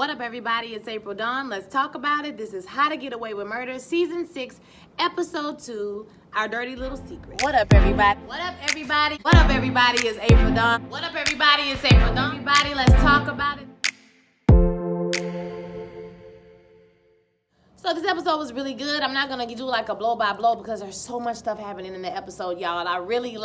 What up, everybody? It's April Dawn. Let's talk about it. This is How to Get Away with Murder, Season 6, Episode 2, Our Dirty Little Secret. What up, everybody? What up, everybody? What up, everybody? It's April Dawn. What up, everybody? It's April Dawn. Everybody, let's talk about it. So this episode was really good. I'm not going to do like a blow by blow because there's so much stuff happening in the episode, y'all. I really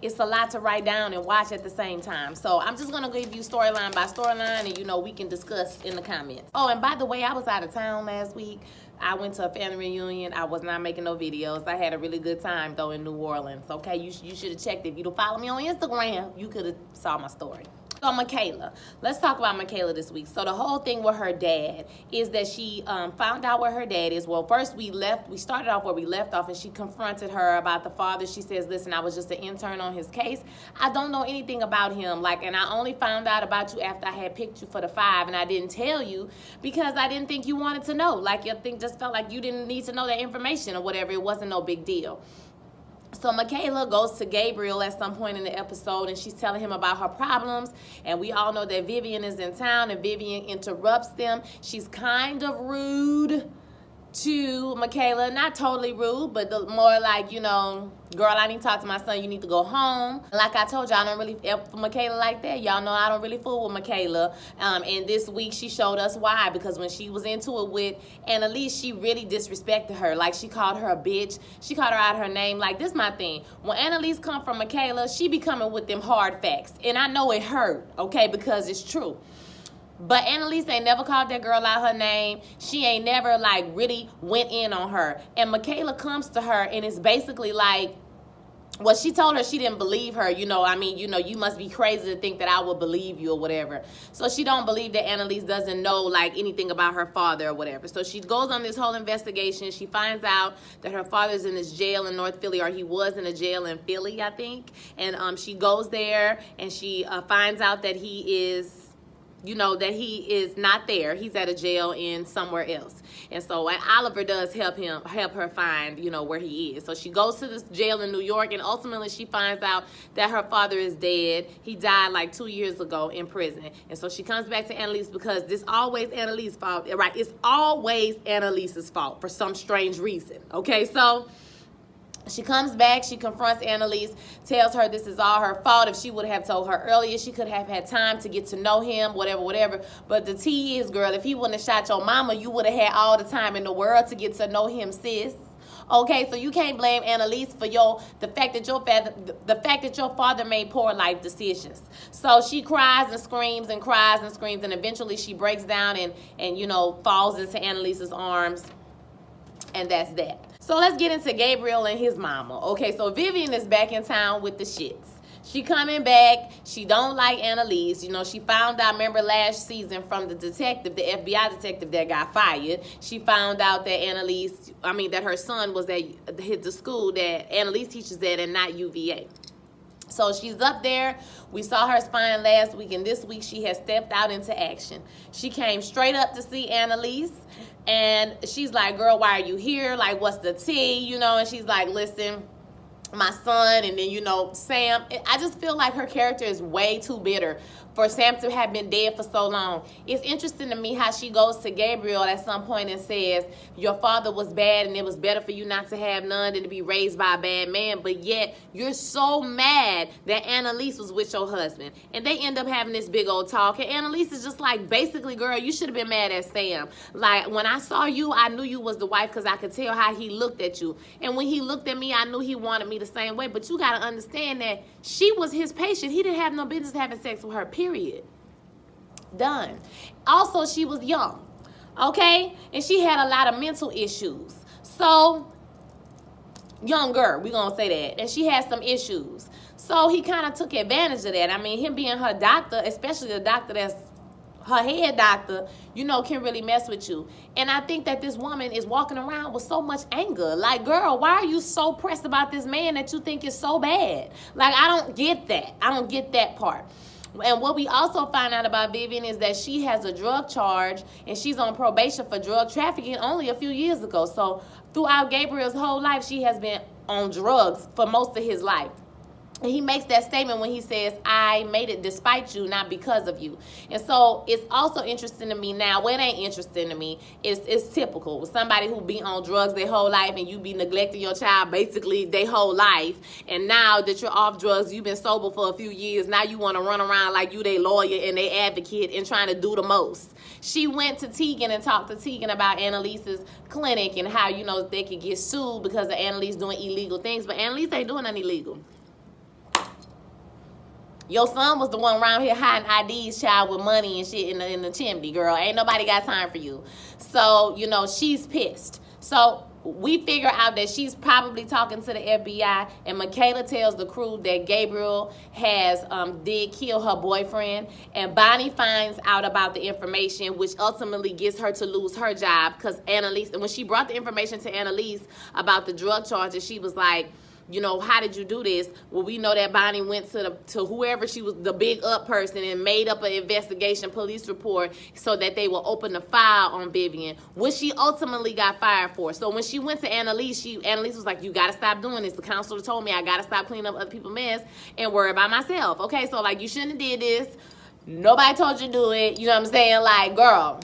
it's a lot to write down and watch at the same time. So I'm just going to give you storyline by storyline and, we can discuss in the comments. Oh, and by the way, I was out of town last week. I went to a family reunion. I was not making no videos. I had a really good time, though, in New Orleans. Okay, you should have checked. If you don't follow me on Instagram, you could have saw my story. So Michaela, let's talk about Michaela this week. So the whole thing with her dad is that she found out where her dad is. Well, first we started off where we left off, and she confronted her about the father. She says, listen, I was just an intern on his case. I don't know anything about him. And I only found out about you after I had picked you for the 5, and I didn't tell you because I didn't think you wanted to know. Your thing just felt like you didn't need to know that information or whatever. It wasn't no big deal. So Michaela goes to Gabriel at some point in the episode, and she's telling him about her problems. And we all know that Vivian is in town, and Vivian interrupts them. She's kind of rude to Michaela. Not totally rude, but more like, girl, I need to talk to my son. You need to go home. Like I told y'all, I don't really F for Michaela like that. Y'all know I don't really fool with Michaela. And this week she showed us why. Because when she was into it with Annalise, she really disrespected her. She called her a bitch. She called her out her name. This is my thing. When Annalise come from Michaela, she be coming with them hard facts. And I know it hurt, okay, because it's true. But Annalise ain't never called that girl out her name. She ain't never, really went in on her. And Michaela comes to her, and it's basically well, she told her she didn't believe her. You must be crazy to think that I would believe you or whatever. So she don't believe that Annalise doesn't know, anything about her father or whatever. So she goes on this whole investigation. She finds out that her father's in this jail in North Philly, or he was in a jail in Philly, I think. And she goes there, and she finds out that he is... that he is not there. He's at a jail in somewhere else. And so Oliver does help her find, where he is. So she goes to this jail in New York, and ultimately she finds out that her father is dead. He died 2 years ago in prison. And so she comes back to Annalise because this always Annalise's fault, right? It's always Annalise's fault for some strange reason. Okay, so she comes back, she confronts Annalise, tells her this is all her fault. If she would have told her earlier, she could have had time to get to know him, whatever. But the tea is, girl, if he wouldn't have shot your mama, you would have had all the time in the world to get to know him, sis. Okay, so you can't blame Annalise for the fact that your father made poor life decisions. So she cries and screams and cries and screams, and eventually she breaks down and falls into Annalise's arms, and that's that. So let's get into Gabriel and his mama. Okay, so Vivian is back in town with the shits. She coming back. She don't like Annalise. She found out, remember last season from the detective, the FBI detective that got fired. She found out that that her son was at the school that Annalise teaches at and not UVA. So she's up there. We saw her spying last week, and this week she has stepped out into action. She came straight up to see Annalise, and she's like, girl, why are you here? What's the tea? And she's like, listen, my son, and then, Sam. I just feel like her character is way too bitter for Sam to have been dead for so long. It's interesting to me how she goes to Gabriel at some point and says, your father was bad and it was better for you not to have none than to be raised by a bad man, but yet you're so mad that Annalise was with your husband. And they end up having this big old talk, and Annalise is just basically, girl, you should have been mad at Sam. When I saw you, I knew you was the wife because I could tell how he looked at you. And when he looked at me, I knew he wanted me the same way. But you got to understand that she was his patient. He didn't have no business having sex with her, period. Done. Also, she was young, okay? And she had a lot of mental issues. So, younger, we're going to say that. And she had some issues. So, he kind of took advantage of that. Him being her doctor, especially the doctor that's her head doctor, can really mess with you. And I think that this woman is walking around with so much anger. Girl, why are you so pressed about this man that you think is so bad? I don't get that. I don't get that part. And what we also find out about Vivian is that she has a drug charge, and she's on probation for drug trafficking only a few years ago. So throughout Gabriel's whole life, she has been on drugs for most of his life. And he makes that statement when he says, I made it despite you, not because of you. And so it's also interesting to me now. Well, it ain't interesting to me. It's typical. Somebody who be on drugs their whole life and you be neglecting your child basically their whole life. And now that you're off drugs, you've been sober for a few years. Now you want to run around like you their lawyer and their advocate and trying to do the most. She went to Tegan and talked to Tegan about Annalise's clinic and how, you know, they could get sued because of Annalise doing illegal things. But Annalise ain't doing nothing illegal. Your son was the one around here hiding IDs, child, with money and shit in the chimney, girl. Ain't nobody got time for you. So, you know, she's pissed. So we figure out that she's probably talking to the FBI, and Michaela tells the crew that Gabriel did kill her boyfriend, and Bonnie finds out about the information, which ultimately gets her to lose her job because Annalise, when she brought the information to Annalise about the drug charges, she was like, you know, how did you do this? Well, we know that Bonnie went to whoever she was, the big up person, and made up an investigation police report so that they will open the file on Vivian, which she ultimately got fired for. So when she went to Annalise, Annalise was like, you got to stop doing this. The counselor told me I got to stop cleaning up other people's mess and worry about myself. Okay, so like, you shouldn't have did this. Nobody told you to do it. You know what I'm saying? Like, girl.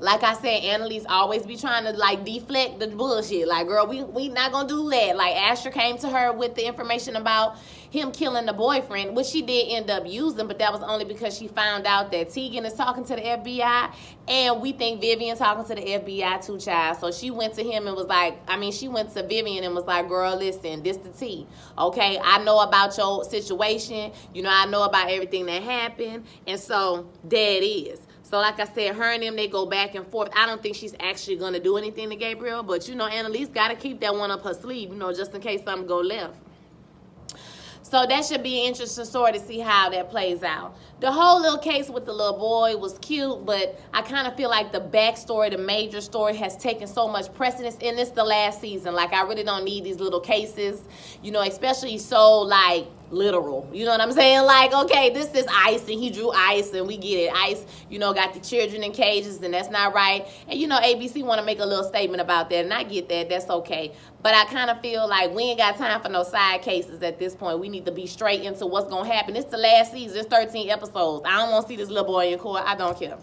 Like I said, Annalise always be trying to, like, deflect the bullshit. Like, girl, we not gonna do that. Like, Asher came to her with the information about him killing the boyfriend, which she did end up using, but that was only because she found out that Tegan is talking to the FBI, and we think Vivian's talking to the FBI too, child. So she went to him and was like, she went to Vivian and was like, girl, listen, this the tea, okay? I know about your situation. You know, I know about everything that happened, and so there it is. So like I said, her and them, they go back and forth. I don't think she's actually going to do anything to Gabriel, but, you know, Annalise got to keep that one up her sleeve, you know, just in case something go left. So that should be an interesting story to see how that plays out. The whole little case with the little boy was cute, but I kind of feel like the backstory, the major story, has taken so much precedence, and it's the last season. Like, I really don't need these little cases, you know, especially so, like, literal. You know what I'm saying? Like, okay, this is Ice, and he drew Ice, and we get it. Ice, you know, got the children in cages, and that's not right. And, you know, ABC want to make a little statement about that, and I get that. That's okay. But I kind of feel like we ain't got time for no side cases at this point. We need to be straight into what's going to happen. It's the last season. It's 13 episodes. I don't want to see this little boy in court. I don't care.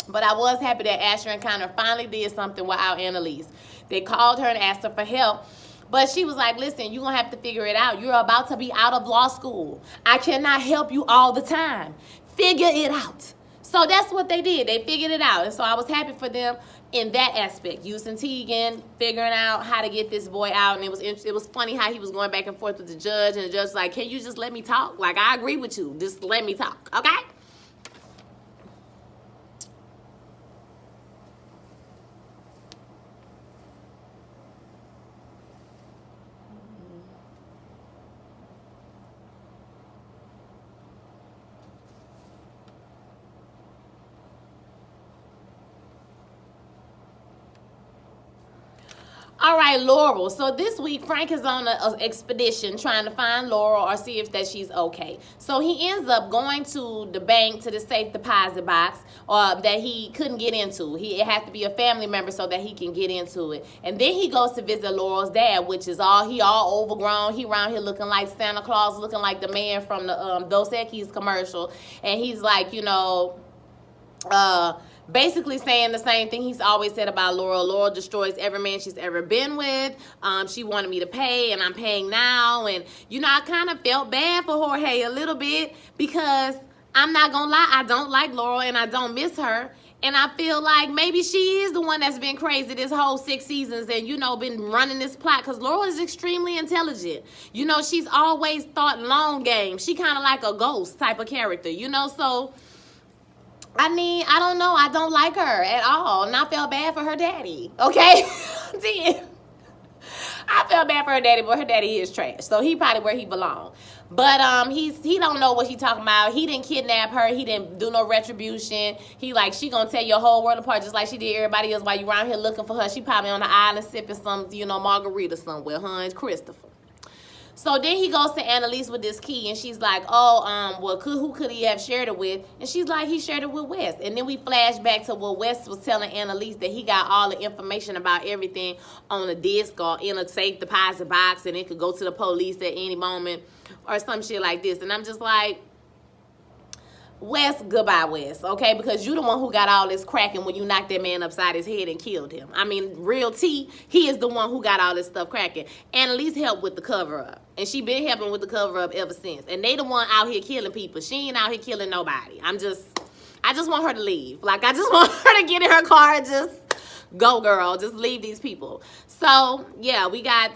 But I was happy that Asher and Connor finally did something without Annalise. They called her and asked her for help. But she was like, listen, you're going to have to figure it out. You're about to be out of law school. I cannot help you all the time. Figure it out. So that's what they did. They figured it out. And so I was happy for them in that aspect. Using Tegan, figuring out how to get this boy out. And it was funny how he was going back and forth with the judge. And the judge was like, can you just let me talk? Like, I agree with you. Just let me talk. Okay? All right, Laurel. So this week, Frank is on an expedition trying to find Laurel or see if that she's okay. So he ends up going to the bank, to the safe deposit box that he couldn't get into. It has to be a family member so that he can get into it. And then he goes to visit Laurel's dad, which is all overgrown. He around here looking like Santa Claus, looking like the man from the Dos Equis commercial. And he's like, you know, basically saying the same thing he's always said about Laurel. Laurel destroys every man she's ever been with. She wanted me to pay, and I'm paying now. And, you know, I kind of felt bad for Jorge a little bit because I'm not going to lie, I don't like Laurel, and I don't miss her. And I feel like maybe she is the one that's been crazy this whole 6 seasons and, you know, been running this plot. Because Laurel is extremely intelligent. You know, she's always thought long game. She kind of like a ghost type of character, you know, so I mean, I don't know. I don't like her at all. And I felt bad for her daddy. Okay? I felt bad for her daddy, but her daddy is trash. So he probably where he belong. But he don't know what he talking about. He didn't kidnap her. He didn't do no retribution. He like, she gonna tear your whole world apart just like she did everybody else while you around here looking for her. She probably on the island sipping some, you know, margarita somewhere, huh? It's Christopher. So then he goes to Annalise with this key, and she's like, oh, well, who could he have shared it with? And she's like, he shared it with Wes. And then we flash back to what Wes was telling Annalise, that he got all the information about everything on a disc or in a safe deposit box, and it could go to the police at any moment or some shit like this. And I'm just like, Wes, goodbye, Wes, okay? Because you the one who got all this cracking when you knocked that man upside his head and killed him. I mean, real T, he is the one who got all this stuff cracking. Annalise helped with the cover-up. And she been helping with the cover-up ever since. And they the one out here killing people. She ain't out here killing nobody. I just want her to leave. Like, I just want her to get in her car and just go, girl. Just leave these people. So, yeah, we got,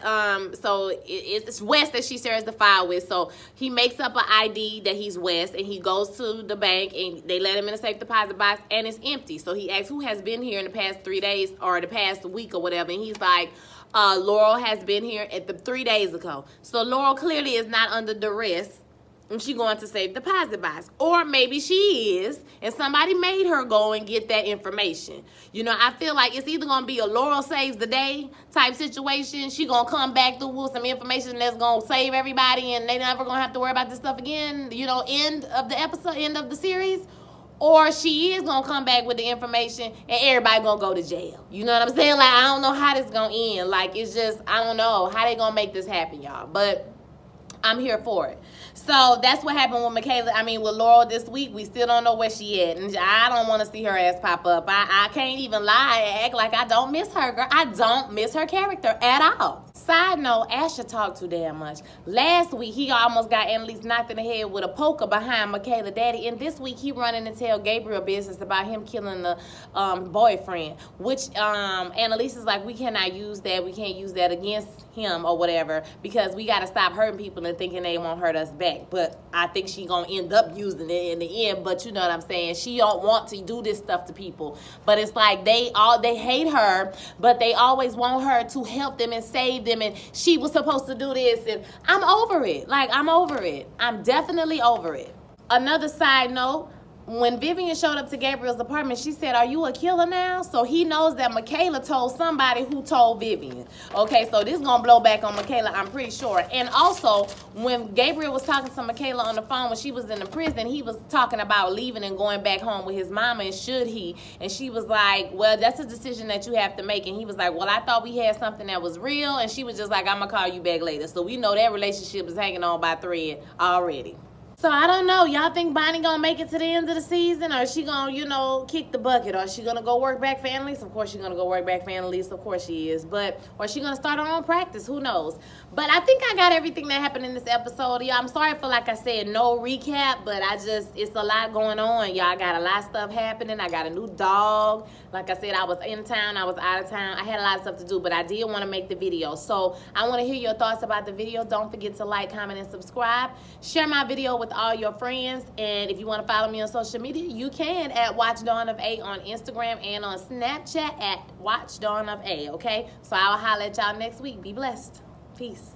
it's Wes that she shares the file with. So, he makes up an ID that he's Wes, and he goes to the bank, and they let him in a safe deposit box, and it's empty. So, he asks who has been here in the past 3 days, or the past week or whatever, and he's like, Laurel has been here at the 3 days ago. So, Laurel clearly is not under duress. And she going to safe deposit box. Or maybe she is, and somebody made her go and get that information. You know, I feel like it's either going to be a Laurel saves the day type situation. She going to come back through with some information that's going to save everybody, and they never going to have to worry about this stuff again, you know, end of the episode, end of the series. Or she is going to come back with the information, and everybody going to go to jail. You know what I'm saying? Like, I don't know how this going to end. Like, it's just, I don't know how they going to make this happen, y'all. But I'm here for it. So that's what happened with with Laurel this week. We still don't know where she at. And I don't want to see her ass pop up. I can't even lie and act like I don't miss her, girl. I don't miss her character at all. Side note, Asher talked too damn much. Last week, he almost got Annalise knocked in the head with a poker behind Michaela daddy. And this week, he running to tell Gabriel business about him killing the boyfriend. Which Annalise is like, we cannot use that. We can't use that against him or whatever, because we got to stop hurting people and thinking they won't hurt us back. But I think she gonna end up using it in the end. But you know what I'm saying? She don't want to do this stuff to people. But it's like they hate her, but they always want her to help them and save them. And she was supposed to do this. And I'm over it. Like, I'm over it. I'm definitely over it. Another side note, when Vivian showed up to Gabriel's apartment, she said, are you a killer now? So he knows that Michaela told somebody who told Vivian. Okay, so this is going to blow back on Michaela, I'm pretty sure. And also, when Gabriel was talking to Michaela on the phone when she was in the prison, he was talking about leaving and going back home with his mama, and should he? And she was like, well, that's a decision that you have to make. And he was like, well, I thought we had something that was real. And she was just like, I'm going to call you back later. So we know that relationship is hanging on by thread already. So I don't know. Y'all think Bonnie gonna make it to the end of the season, or is she gonna, you know, kick the bucket, or is she gonna go work back for Annalise? Of course she's gonna go work back for Annalise. Of course she is. But or is she gonna start her own practice? Who knows? But I think I got everything that happened in this episode. Y'all, I'm sorry for, like I said, no recap, but it's a lot going on. Y'all, I got a lot of stuff happening. I got a new dog. Like I said, I was in town. I was out of town. I had a lot of stuff to do, but I did want to make the video. So I want to hear your thoughts about the video. Don't forget to like, comment, and subscribe. Share my video with all your friends, and if you want to follow me on social media, you can at Watch Dawn of A on Instagram and on Snapchat at Watch Dawn of A. Okay, so I'll holler at y'all next week. Be blessed. Peace.